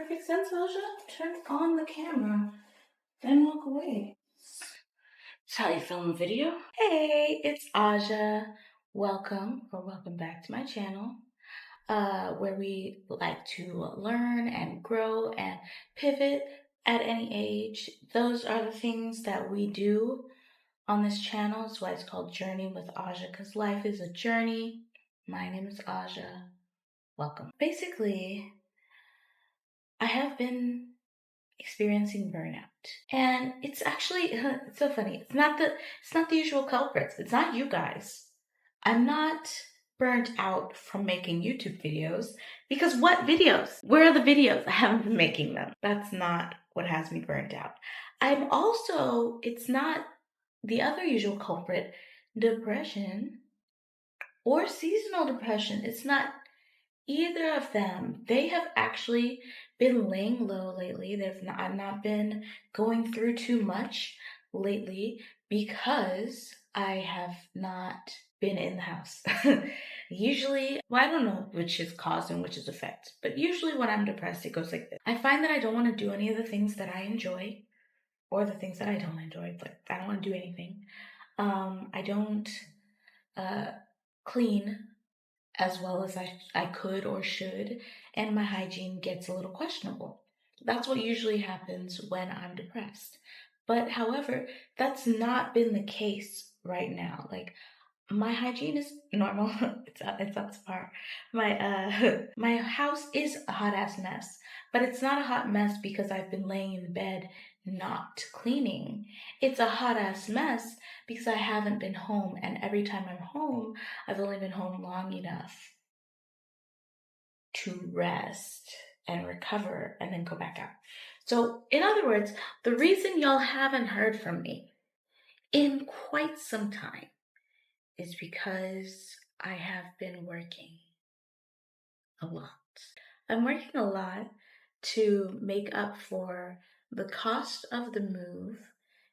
Perfect sense, Ajah. Turn on the camera, then walk away. That's how you film a video. Hey, it's Ajah. Welcome back to my channel, where we like to learn and grow and pivot at any age. Those are the things that we do on this channel. That's why it's called Journey with Ajah, because life is a journey. My name is Ajah. Welcome. Basically, I have been experiencing burnout, and it's actually it's so funny. It's not the usual culprits. It's not you guys. I'm not burnt out from making YouTube videos, because what videos? Where are the videos? I haven't been making them. That's not what has me burnt out. It's not the other usual culprit, depression or seasonal depression. It's not either of them. They have actually been laying low lately. I've not been going through too much lately because I have not been in the house. Usually, well, I don't know which is cause and which is effect, but usually when I'm depressed, it goes like this. I find that I don't want to do any of the things that I enjoy or the things that I don't enjoy, but I don't want to do anything. I don't clean as well as I could or should, and my hygiene gets a little questionable. That's what usually happens when I'm depressed. But however, that's not been the case right now. Like, my hygiene is normal. it's up to par. My house is a hot ass mess, but it's not a hot mess because I've been laying in bed not cleaning. It's a hot ass mess because I haven't been home, and every time I'm home, I've only been home long enough to rest and recover and then go back out. So, in other words, the reason y'all haven't heard from me in quite some time is because I have been working a lot. I'm working a lot to make up for the cost of the move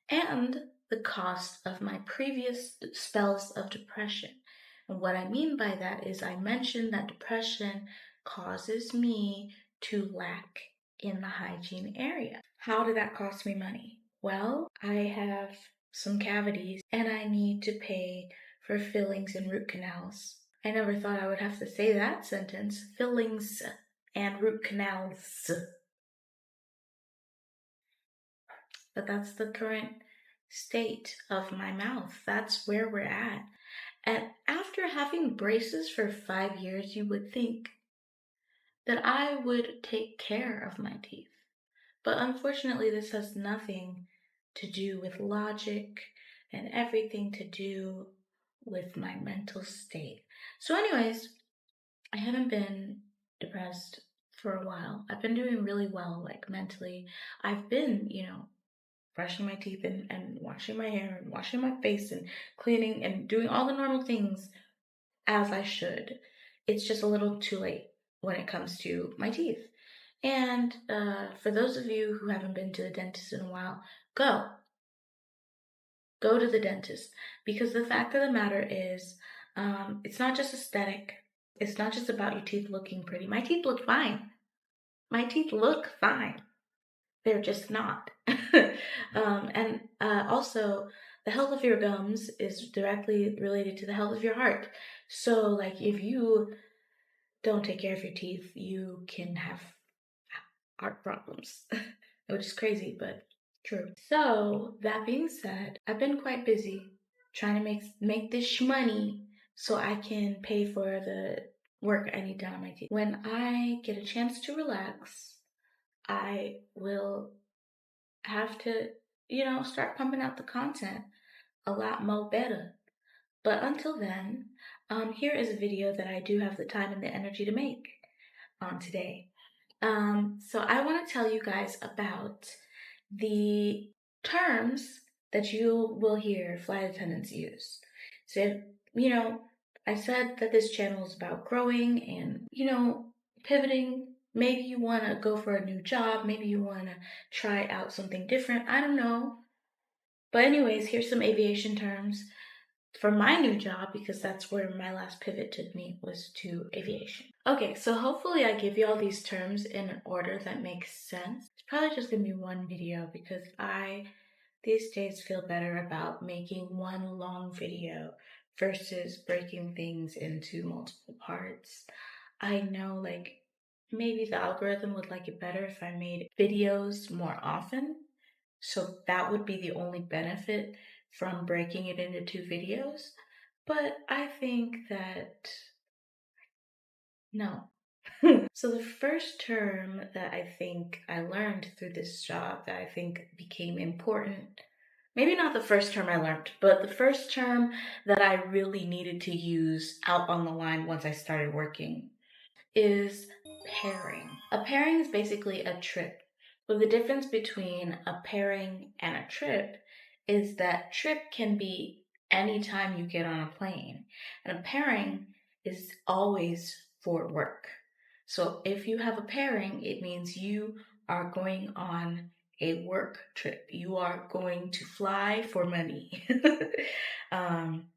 and the cost of my previous spells of depression. And what I mean by that is I mentioned that depression causes me to lack in the hygiene area. How did that cost me money? Well, I have some cavities and I need to pay for fillings and root canals. I never thought I would have to say that sentence. Fillings and root canals. But that's the current state of my mouth. That's where we're at. And after having braces for 5 years, you would think that I would take care of my teeth. But unfortunately, this has nothing to do with logic and everything to do with my mental state. So anyways, I haven't been depressed for a while. I've been doing really well, like mentally. I've been, brushing my teeth and washing my hair and washing my face and cleaning and doing all the normal things as I should. It's just a little too late when it comes to my teeth. And for those of you who haven't been to the dentist in a while, go. Go to the dentist. Because the fact of the matter is, it's not just aesthetic. It's not just about your teeth looking pretty. My teeth look fine. My teeth look fine. They're just not. And also, the health of your gums is directly related to the health of your heart. So, like, if you don't take care of your teeth, you can have heart problems, which is crazy, but true. So, that being said, I've been quite busy trying to make this money so I can pay for the work I need done on my teeth. When I get a chance to relax, I will have to, start pumping out the content a lot more better. But until then, here is a video that I do have the time and the energy to make on today. So I want to tell you guys about the terms that you will hear flight attendants use. So, I said that this channel is about growing and, pivoting. Maybe you want to go for a new job. Maybe you want to try out something different. I don't know. But anyways, here's some aviation terms. for my new job, because that's where my last pivot took me, was to aviation. Okay, so hopefully I give you all these terms in an order that makes sense. It's probably just gonna be one video because I these days feel better about making one long video versus breaking things into multiple parts. I know, like, maybe the algorithm would like it better if I made videos more often. So that would be the only benefit from breaking it into 2 videos. But I think that no. So the first term that I think I learned through this job that I think became important, maybe not the first term I learned, but the first term that I really needed to use out on the line once I started working, is pairing. A pairing is basically a trip. But the difference between a pairing and a trip is that trip can be anytime you get on a plane, and a pairing is always for work. So if you have a pairing, it means you are going on a work trip. You are going to fly for money. um,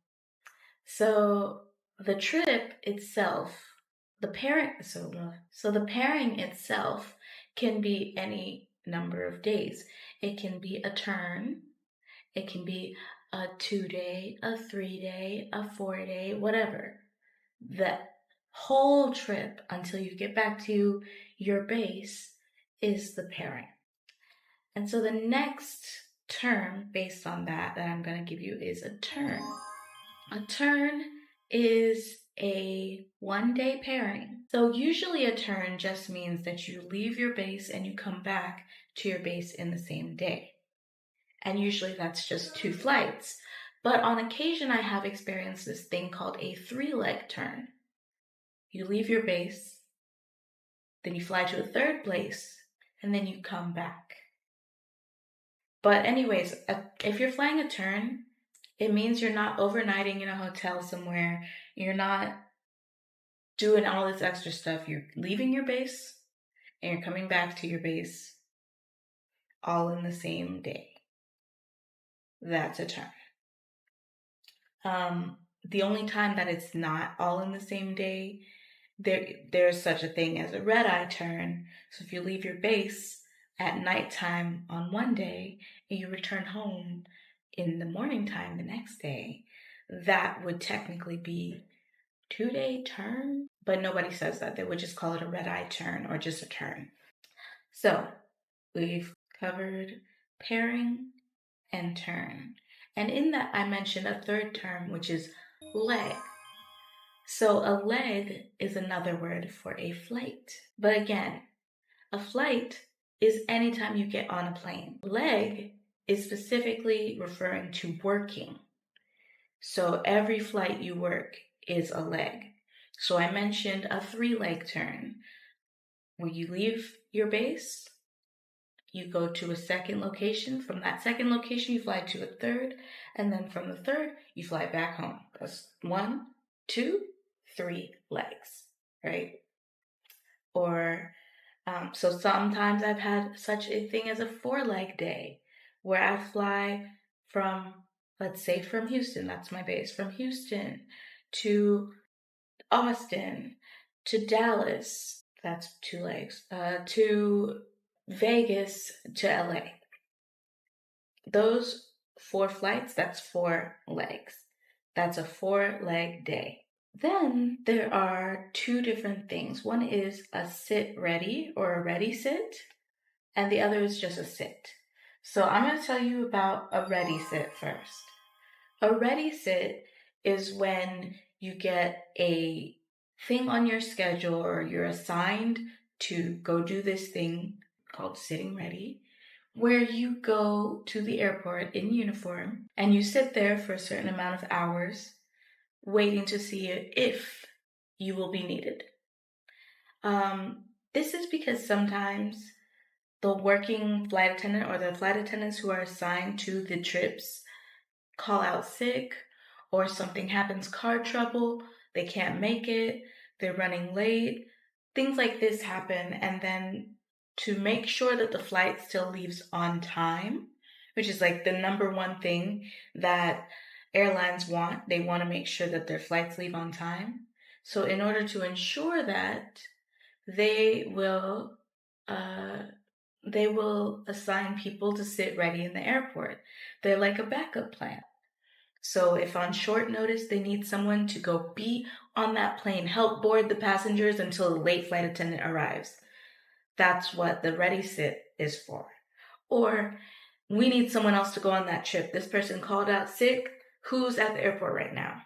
so the trip itself, the pairing itself can be any number of days. It can be a turn, it can be a 2-day, a 3-day, a 4-day, whatever. The whole trip until you get back to your base is the pairing. And so the next term based on that I'm going to give you is a turn. A turn is a 1-day pairing. So usually a turn just means that you leave your base and you come back to your base in the same day. And usually that's just 2 flights. But on occasion I have experienced this thing called a 3-leg turn. You leave your base, then you fly to a 3rd place, and then you come back. But anyways, if you're flying a turn, it means you're not overnighting in a hotel somewhere. You're not doing all this extra stuff. You're leaving your base and you're coming back to your base all in the same day. That's a turn. The only time that it's not all in the same day, there's such a thing as a red-eye turn. So if you leave your base at nighttime on one day and you return home in the morning time the next day, that would technically be 2-day turn, but nobody says that. They would just call it a red-eye turn or just a turn. So we've covered pairing and turn. And in that I mentioned a 3rd term, which is leg. So a leg is another word for a flight. But again, a flight is anytime you get on a plane. Leg is specifically referring to working. So every flight you work is a leg. So I mentioned a 3-leg turn. When you leave your base, you go to a 2nd location. From that 2nd location, you fly to a 3rd. And then from the 3rd, you fly back home. That's 1, 2, 3 legs, right? Or, so sometimes I've had such a thing as a 4-leg day where I fly from, let's say from Houston, that's my base, from Houston to Austin to Dallas, that's 2 legs, to Vegas to LA. Those 4 flights, that's 4 legs. That's a 4-leg day. Then there are 2 different things. One is a sit ready or a ready sit, and the other is just a sit. So I'm going to tell you about a ready sit first. A ready sit is when you get a thing on your schedule or you're assigned to go do this thing called sitting ready, where you go to the airport in uniform and you sit there for a certain amount of hours waiting to see if you will be needed. This is because sometimes the working flight attendant or the flight attendants who are assigned to the trips call out sick, or something happens, car trouble, they can't make it, they're running late, things like this happen. And then to make sure that the flight still leaves on time, which is like the number one thing that airlines want. They want to make sure that their flights leave on time. So in order to ensure that, they will assign people to sit ready in the airport. They're like a backup plan. So if on short notice they need someone to go be on that plane, help board the passengers until the late flight attendant arrives, that's what the ready sit is for. Or we need someone else to go on that trip. This person called out sick. Who's at the airport right now?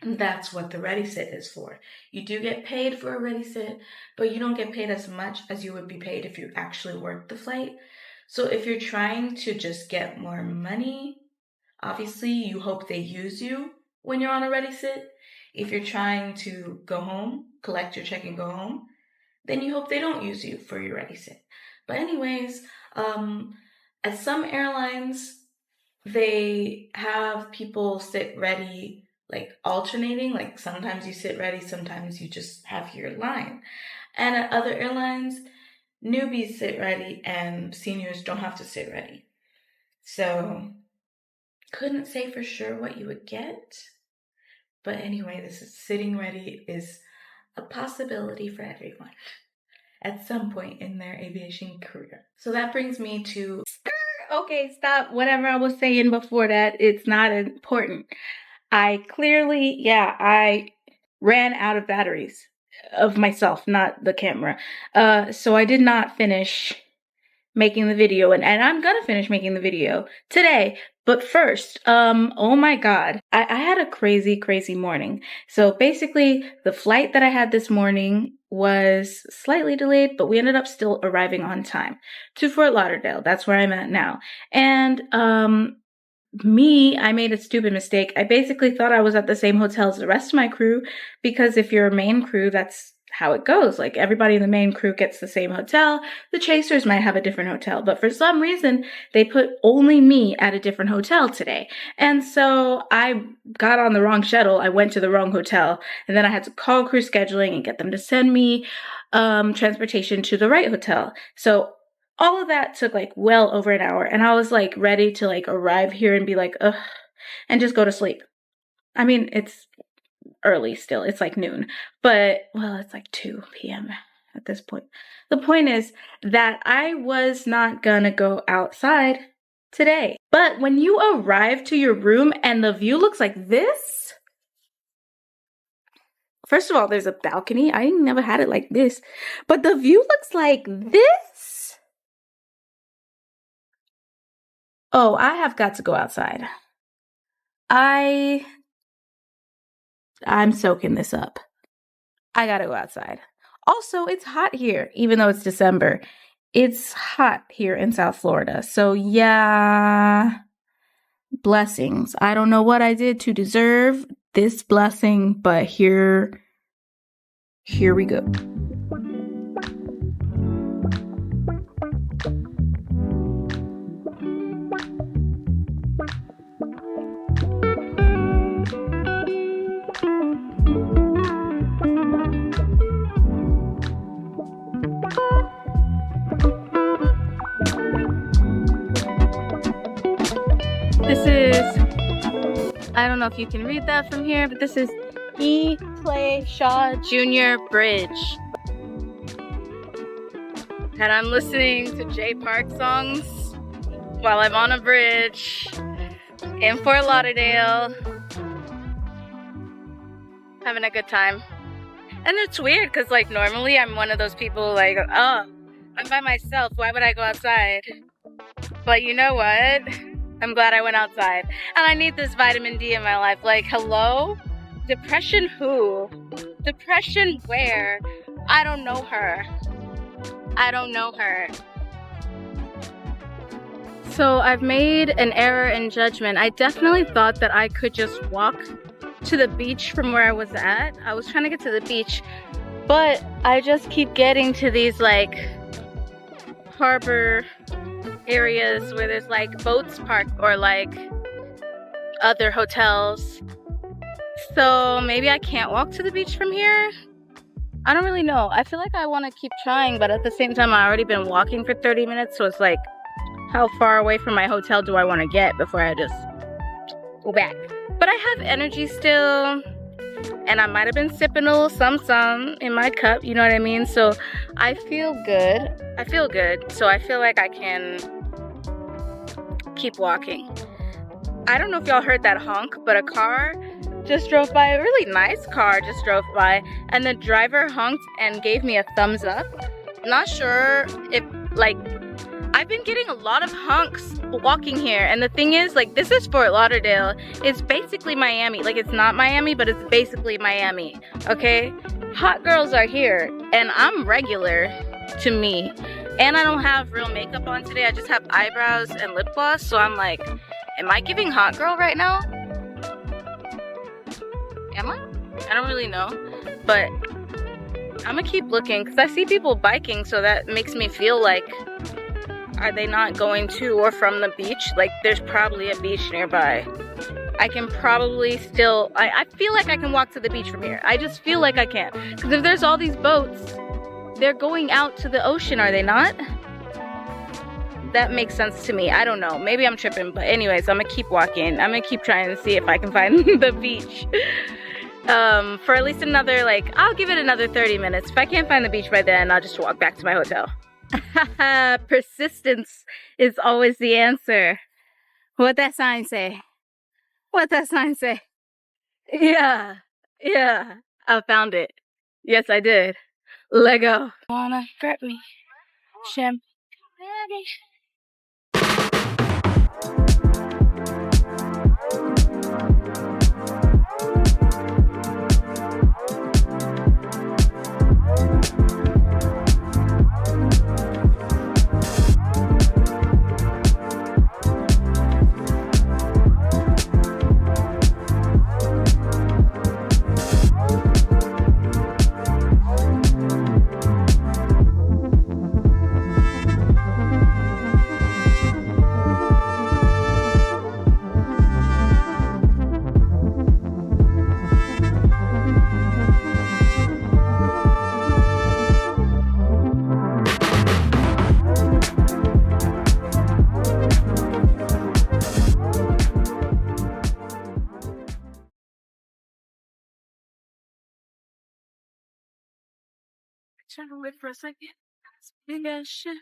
And that's what the ready sit is for. You do get paid for a ready sit, but you don't get paid as much as you would be paid if you actually worked the flight. So if you're trying to just get more money, obviously you hope they use you when you're on a ready sit. If you're trying to go home, collect your check and go home, then you hope they don't use you for your ready sit. But anyways, at some airlines, they have people sit ready, like alternating, like sometimes you sit ready, sometimes you just have your line. And at other airlines, newbies sit ready and seniors don't have to sit ready. So couldn't say for sure what you would get. But anyway, this is sitting ready is a possibility for everyone at some point in their aviation career. So that brings me to... Okay, stop. Whatever I was saying before that, it's not important. I ran out of batteries of myself, not the camera. So I did not finish making the video, and I'm gonna finish making the video today. But first, oh my God, I had a crazy morning. So basically, the flight that I had this morning was slightly delayed, but we ended up still arriving on time to Fort Lauderdale. That's where I'm at now. And I made a stupid mistake. I basically thought I was at the same hotel as the rest of my crew, because if you're a main crew, that's how it goes. Like, everybody in the main crew gets the same hotel. The chasers might have a different hotel, but for some reason, they put only me at a different hotel today. And so I got on the wrong shuttle. I went to the wrong hotel, and then I had to call crew scheduling and get them to send me transportation to the right hotel. So all of that took like well over an hour, and I was like ready to like arrive here and be like, ugh, and just go to sleep. I mean, it's early still. It's like noon, but well, it's like 2 p.m. at this point. The point is that I was not gonna go outside today. But when you arrive to your room and the view looks like this, first of all, there's a balcony. I never had it like this, but the view looks like this. Oh, I have got to go outside. I'm soaking this up. I gotta go outside. Also, it's hot here, even though it's December. It's hot here in South Florida. So yeah, blessings. I don't know what I did to deserve this blessing, but here we go. This is, I don't know if you can read that from here, but this is E. Clay Shaw Jr. Bridge. And I'm listening to Jay Park songs while I'm on a bridge in Fort Lauderdale, having a good time. And it's weird because like normally I'm one of those people like, oh, I'm by myself, why would I go outside? But you know what? I'm glad I went outside. And I need this vitamin D in my life. Like, hello? Depression who? Depression where? I don't know her. I don't know her. So I've made an error in judgment. I definitely thought that I could just walk to the beach from where I was at. I was trying to get to the beach, but I just keep getting to these like harbor areas where there's like boats parked or like other hotels. So maybe I can't walk to the beach from here. I don't really know. I feel like I want to keep trying, but at the same time I've already been walking for 30 minutes, so it's like, how far away from my hotel do I want to get before I just go back? But I have energy still, and I might have been sipping a little some in my cup, you know what I mean? So I feel good. So I feel like I can keep walking. I don't know if y'all heard that honk, but a car just drove by, a really nice car just drove by, and the driver honked and gave me a thumbs up. Not sure if, like, I've been getting a lot of honks walking here, and the thing is, like, this is Fort Lauderdale. It's basically Miami. Like, it's not Miami, but it's basically Miami, okay? Hot girls are here, and I'm regular to me. And I don't have real makeup on today. I just have eyebrows and lip gloss, so I'm like, am I giving hot girl right now? Am I? I don't really know, but I'm gonna keep looking because I see people biking, so that makes me feel like, are they not going to or from the beach? Like, there's probably a beach nearby. I can probably still, I feel like I can walk to the beach from here. I just feel like I can. Because if there's all these boats, they're going out to the ocean, are they not? That makes sense to me. I don't know. Maybe I'm tripping, but anyways, I'm gonna keep walking. I'm gonna keep trying to see if I can find the beach. For at least another, like, I'll give it another 30 minutes. If I can't find the beach by then, I'll just walk back to my hotel. Persistence is always the answer. What that sign say? What that sign say? Yeah, I found it. Yes, I did. Lego. Wanna grab me? Champagne. Trying to wait for a second. Big ass shit.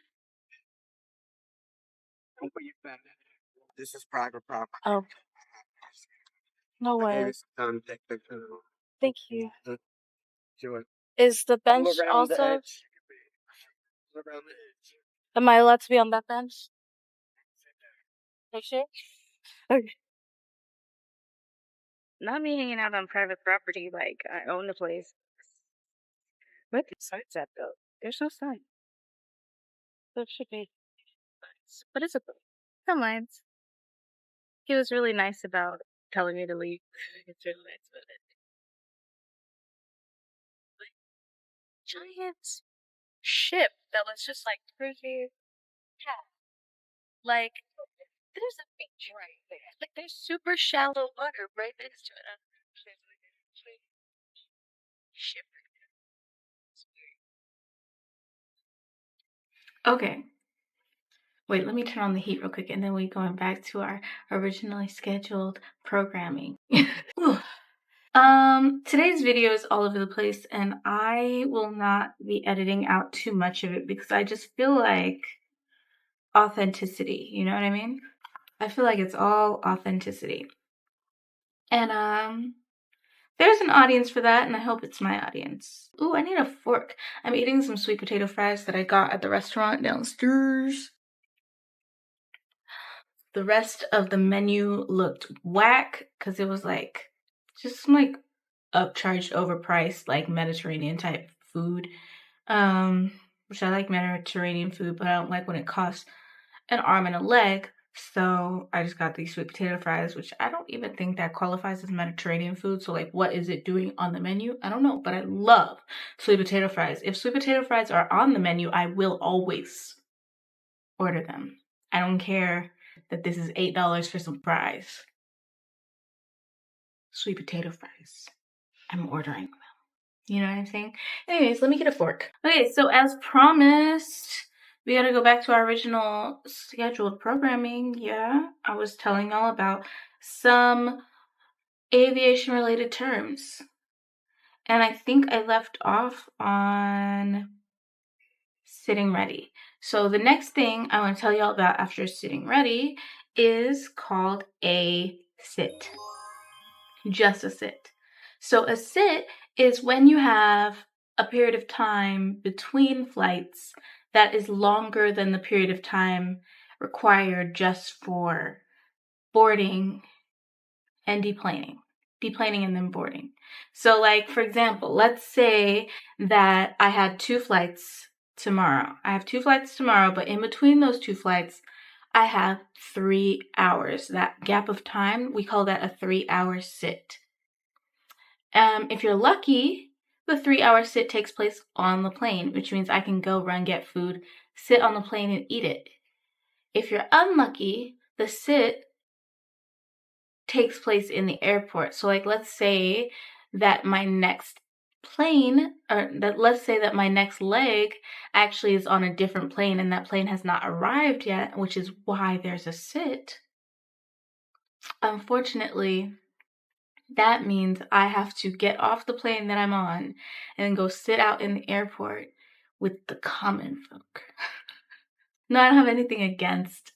This is private property. Oh, no way. Thank you. Is the bench also? Am I allowed to be on that bench? Are you sure? Okay. Not me hanging out on private property like I own the place. Where's the signs at though? There's no sign. There should be. What is it? Some lines. He was really nice about telling me to leave. It's really nice about it. Giant ship that was just like cruising past. Like, there's a beach right there. Like, there's super shallow water right next to it. Ship. Okay. Wait, let me turn on the heat real quick, and then we're going back to our originally scheduled programming. Today's video is all over the place, and I will not be editing out too much of it because I just feel like authenticity, you know what I mean? I feel like it's all authenticity. And there's an audience for that, and I hope it's my audience. Ooh, I need a fork. I'm eating some sweet potato fries that I got at the restaurant downstairs. The rest of the menu looked whack because it was like just some like upcharged, overpriced, like Mediterranean type food. Which I like Mediterranean food, but I don't like when it costs an arm and a leg. So I just got these sweet potato fries, which I don't even think that qualifies as Mediterranean food. So like, what is it doing on the menu? I don't know, but I love sweet potato fries. If sweet potato fries are on the menu, I will always order them. I don't care that this is $8 for some fries. Sweet potato fries. I'm ordering them. You know what I'm saying? Anyways, let me get a fork. Okay, so as promised, we gotta go back to our original scheduled programming. Yeah, I was telling y'all about some aviation related terms. And I think I left off on sitting ready. So the next thing I want to tell you all about after sitting ready is called a sit. Just a sit. So a sit is when you have a period of time between flights that is longer than the period of time required just for boarding and deplaning and then boarding. So like, for example, let's say that I had 2 flights tomorrow. I have 2 flights tomorrow, but in between those 2 flights, I have 3 hours. That gap of time, we call that a 3-hour sit. If you're lucky, the 3-hour sit takes place on the plane, which means I can go run, get food, sit on the plane and eat it. If you're unlucky, the sit takes place in the airport. So like, let's say that my next plane, or that let's say that my next leg actually is on a different plane and that plane has not arrived yet, which is why there's a sit. Unfortunately, that means I have to get off the plane that I'm on and go sit out in the airport with the common folk. No, I don't have anything against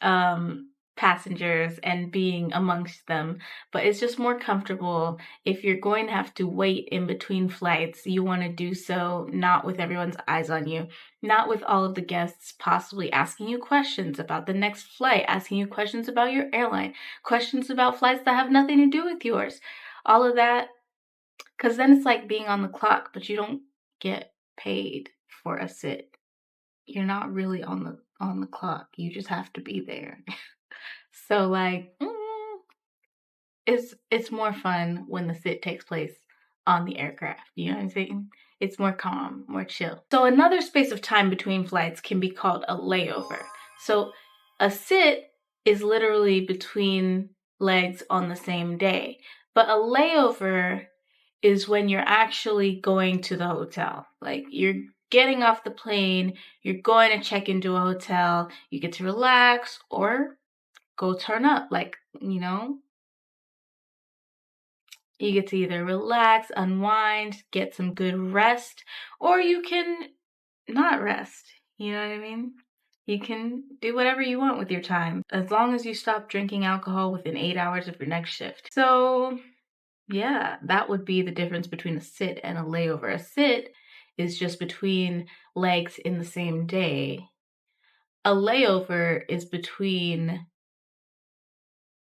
passengers and being amongst them, but it's just more comfortable if you're going to have to wait in between flights. You want to do so not with everyone's eyes on you, not with all of the guests possibly asking you questions about the next flight, asking you questions about your airline, questions about flights that have nothing to do with yours. All of that, because then it's like being on the clock, but you don't get paid for a sit. You're not really on the clock. You just have to be there. So like, it's more fun when the sit takes place on the aircraft. You know what I'm saying? It's more calm, more chill. So another space of time between flights can be called a layover. So a sit is literally between legs on the same day, but a layover is when you're actually going to the hotel. Like, you're getting off the plane, you're going to check into a hotel, you get to relax or go turn up. Like, you know, you get to either relax, unwind, get some good rest, or you can not rest. You know what I mean? You can do whatever you want with your time, as long as you stop drinking alcohol within 8 hours of your next shift. So yeah, that would be the difference between a sit and a layover. A sit is just between legs in the same day. A layover is between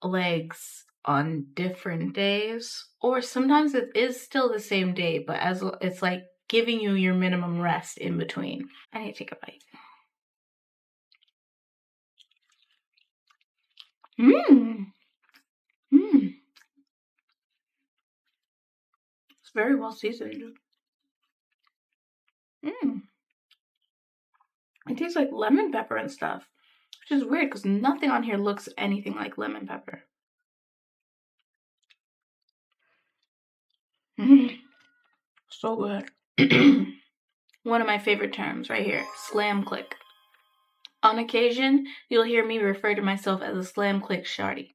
legs on different days, or sometimes it is still the same day, but as it's like giving you your minimum rest in between. I need to take a bite. It's very well seasoned. It tastes like lemon pepper and stuff, which is weird because nothing on here looks anything like lemon pepper. So good. One of my favorite terms right here, slam click. On occasion, you'll hear me refer to myself as a slam click shawty.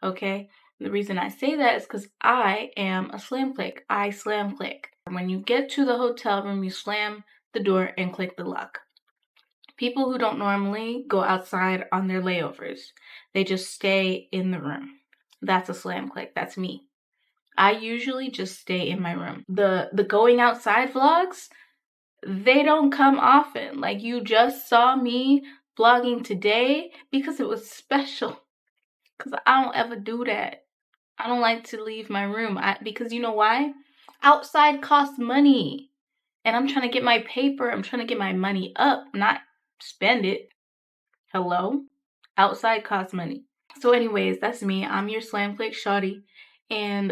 Okay? The reason I say that is because I am a slam click. I slam click. When you get to the hotel room, you slam the door and click the lock. People who don't normally go outside on their layovers, they just stay in the room. That's a slam click. That's me. I usually just stay in my room. The going outside vlogs, they don't come often. Like, you just saw me vlogging today because it was special. Because I don't ever do that. I don't like to leave my room. Because you know why? Outside costs money. And I'm trying to get my paper. I'm trying to get my money up, not spend it. Hello? Outside costs money. So anyways, that's me. I'm your slam click shawty. And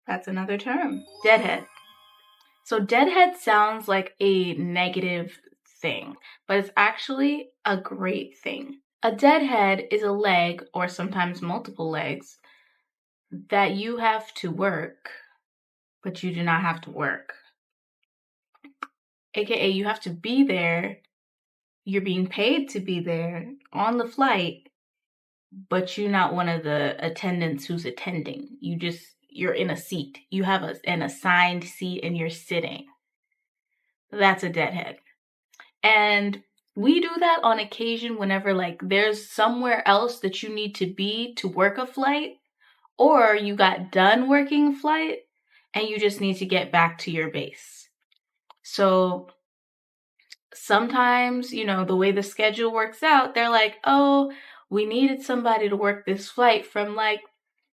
that's another term. Deadhead. So deadhead sounds like a negative thing, but it's actually a great thing. A deadhead is a leg, or sometimes multiple legs, that you have to work, but you do not have to work. AKA, you have to be there, you're being paid to be there on the flight, but you're not one of the attendants who's attending. You're in a seat. You have an assigned seat and you're sitting. That's a deadhead. And we do that on occasion whenever like there's somewhere else that you need to be to work a flight, or you got done working a flight and you just need to get back to your base. So sometimes, the way the schedule works out, they're like, oh, we needed somebody to work this flight from like,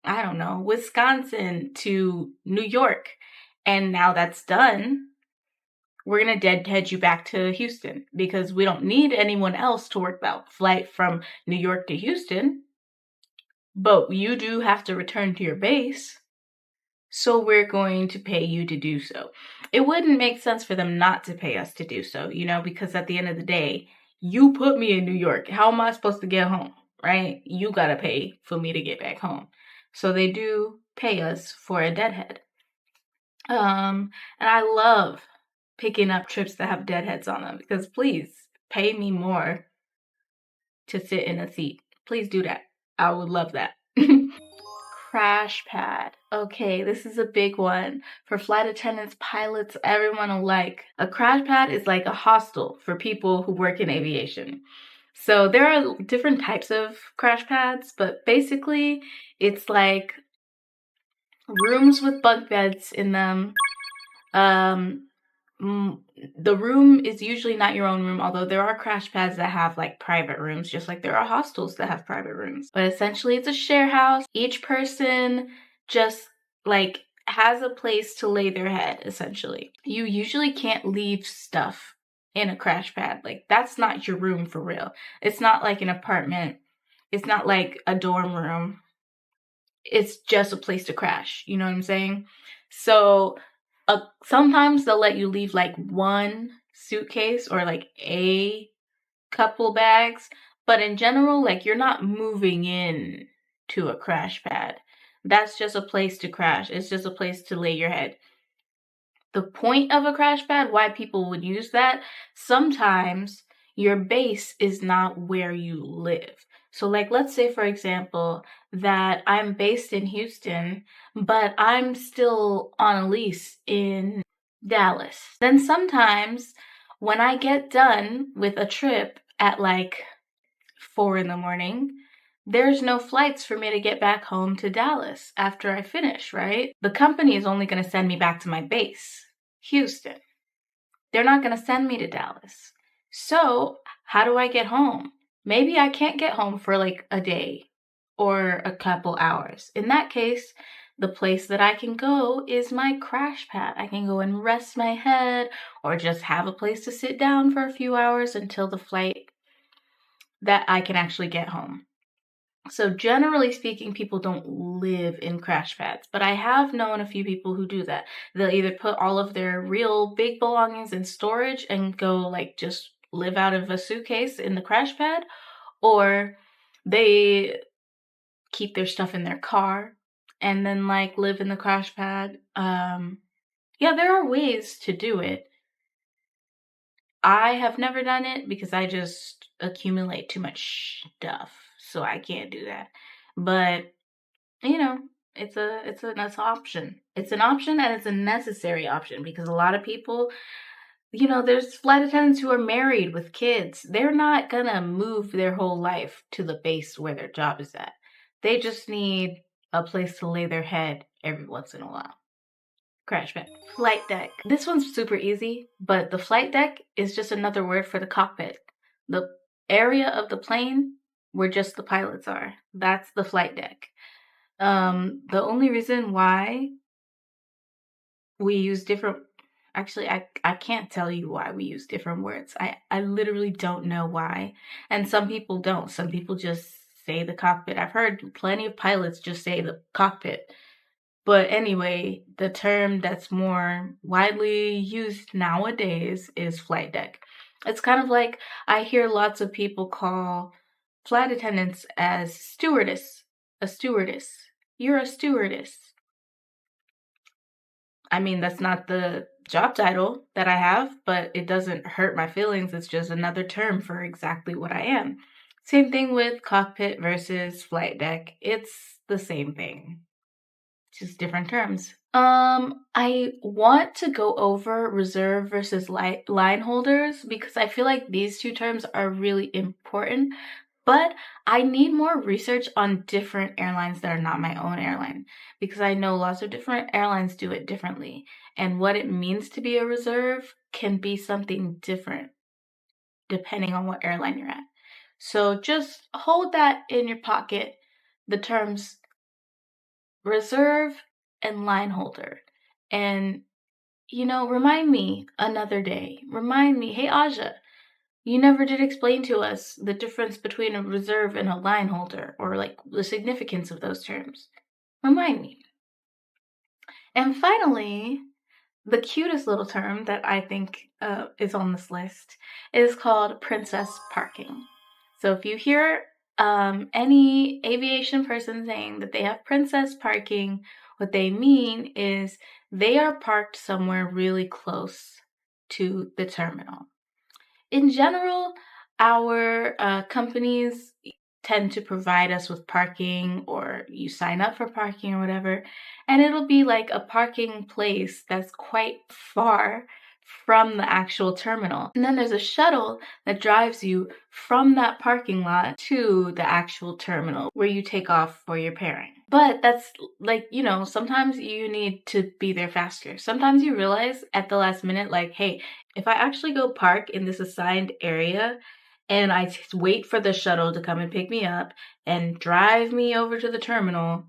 I don't know, Wisconsin to New York. And now that's done. We're going to deadhead you back to Houston because we don't need anyone else to work that flight from New York to Houston. But you do have to return to your base. So we're going to pay you to do so. It wouldn't make sense for them not to pay us to do so, because at the end of the day, you put me in New York. How am I supposed to get home, right? You got to pay for me to get back home. So they do pay us for a deadhead. And I love picking up trips that have deadheads on them because please pay me more to sit in a seat. Please do that. I would love that. Crashpad. Okay, this is a big one for flight attendants, pilots, everyone alike. A crashpad is like a hostel for people who work in aviation. So there are different types of crash pads, but basically it's like rooms with bunk beds in them. The room is usually not your own room, although there are crash pads that have like private rooms, just like there are hostels that have private rooms. But essentially it's a share house. Each person just like has a place to lay their head, essentially. You usually can't leave stuff in a crash pad. Like that's not your room for real. It's not like an apartment. It's not like a dorm room. It's just a place to crash. You know what I'm saying? So sometimes they'll let you leave like one suitcase or like a couple bags, but in general, like you're not moving in to a crash pad. That's just a place to crash. It's just a place to lay your head. The point of a crash pad, why people would use that, sometimes your base is not where you live. So like, let's say, for example, that I'm based in Houston, but I'm still on a lease in Dallas. Then sometimes when I get done with a trip at like 4 a.m, there's no flights for me to get back home to Dallas after I finish, right? The company is only going to send me back to my base, Houston. They're not going to send me to Dallas. So how do I get home? Maybe I can't get home for like a day or a couple hours. In that case, the place that I can go is my crash pad. I can go and rest my head or just have a place to sit down for a few hours until the flight that I can actually get home. So generally speaking, people don't live in crash pads, but I have known a few people who do that. They'll either put all of their real big belongings in storage and go like just live out of a suitcase in the crash pad, or they keep their stuff in their car and then like live in the crash pad. Yeah, there are ways to do it. I have never done it because I just accumulate too much stuff, so I can't do that. But it's an option. It's an option and it's a necessary option because a lot of people, there's flight attendants who are married with kids. They're not gonna move their whole life to the base where their job is at. They just need a place to lay their head every once in a while. Crashpad. Flightdeck. This one's super easy, but the flight deck is just another word for the cockpit. The area of the plane where just the pilots are. That's the flight deck. The only reason why we use different, actually, I can't tell you why we use different words. I literally don't know why. And some people don't. Some people just say the cockpit. I've heard plenty of pilots just say the cockpit. But anyway, the term that's more widely used nowadays is flight deck. It's kind of like I hear lots of people call flight attendants as stewardess. A stewardess. You're a stewardess. I mean, that's not the job title that I have, but it doesn't hurt my feelings. It's just another term for exactly what I am. Same thing with cockpit versus flight deck. It's the same thing, just different terms. I want to go over reserve versus line holders because I feel like these two terms are really important, but I need more research on different airlines that are not my own airline because I know lots of different airlines do it differently, and what it means to be a reserve can be something different depending on what airline you're at. So just hold that in your pocket, the terms reserve and line holder. And, remind me another day. Remind me, hey, Aja, you never did explain to us the difference between a reserve and a line holder, or like the significance of those terms. Remind me. And finally, the cutest little term that I think is on this list is called princess parking. So if you hear any aviation person saying that they have princess parking, what they mean is they are parked somewhere really close to the terminal. In general, our companies tend to provide us with parking, or you sign up for parking or whatever, and it'll be like a parking place that's quite far from the actual terminal. And then there's a shuttle that drives you from that parking lot to the actual terminal where you take off for your pairing. But that's like, sometimes you need to be there faster. Sometimes you realize at the last minute, like, hey, if I actually go park in this assigned area and I wait for the shuttle to come and pick me up and drive me over to the terminal,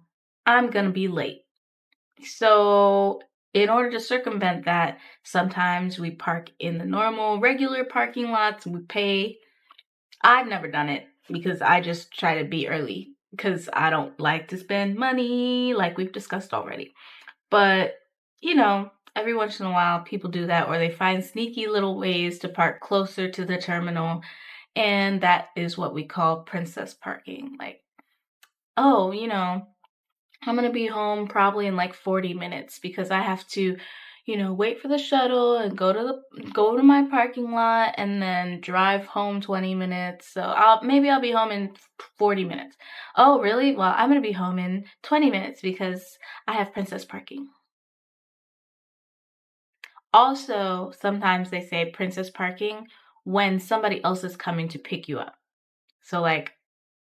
I'm gonna be late. So in order to circumvent that, sometimes we park in the normal, regular parking lots. We pay. I've never done it because I just try to be early because I don't like to spend money, like we've discussed already. But, every once in a while people do that, or they find sneaky little ways to park closer to the terminal. And that is what we call princess parking. Like, oh, I'm going to be home probably in like 40 minutes because I have to, wait for the shuttle and go to my parking lot and then drive home 20 minutes. So I'll be home in 40 minutes. Oh, really? Well, I'm going to be home in 20 minutes because I have princess parking. Also, sometimes they say princess parking when somebody else is coming to pick you up. So like,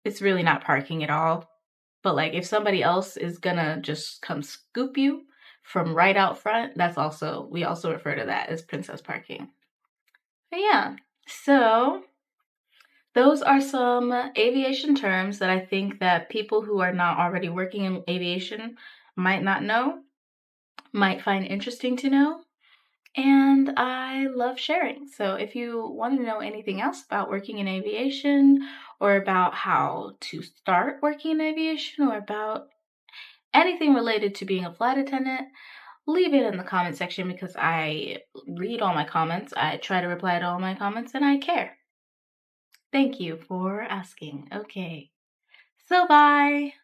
it's really not parking at all. But like if somebody else is gonna just come scoop you from right out front, we also refer to that as princess parking. But yeah, so those are some aviation terms that I think that people who are not already working in aviation might not know, might find interesting to know. And I love sharing. So if you want to know anything else about working in aviation, or about how to start working in aviation, or about anything related to being a flight attendant, leave it in the comment section because I read all my comments. I try to reply to all my comments and I care. Thank you for asking. Okay. So bye.